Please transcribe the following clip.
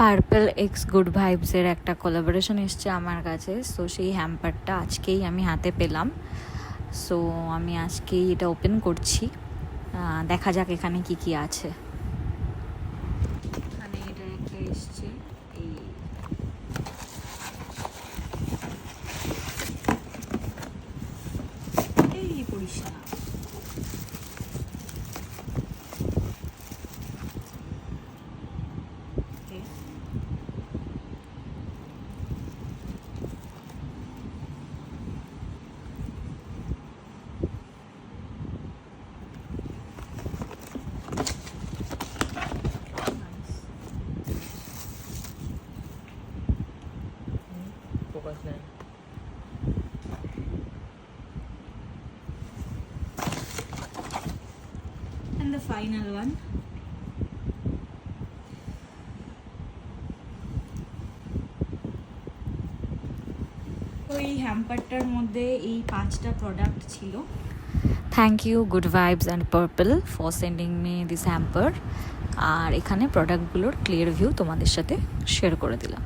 Purple x good ভাইবসের একটা collaboration এসছে আমার কাছে। সো সেই হ্যাম্পারটা আজকেই আমি হাতে পেলাম। সো আমি আজকেই এটা ওপেন করছি, দেখা যাক এখানে কি কি আছে। এখানে এটা একটা এসছে, এই পড়িস না। Focus na. And the final one. তো এই হ্যাম্পারটার মধ্যে এই 5টা প্রোডাক্ট ছিল। Thank you Good Vibes and Purple for sending me this hamper. আর এখানে প্রোডাক্টগুলোর ক্লিয়ার ভিউ তোমাদের সাথে শেয়ার করে দিলাম।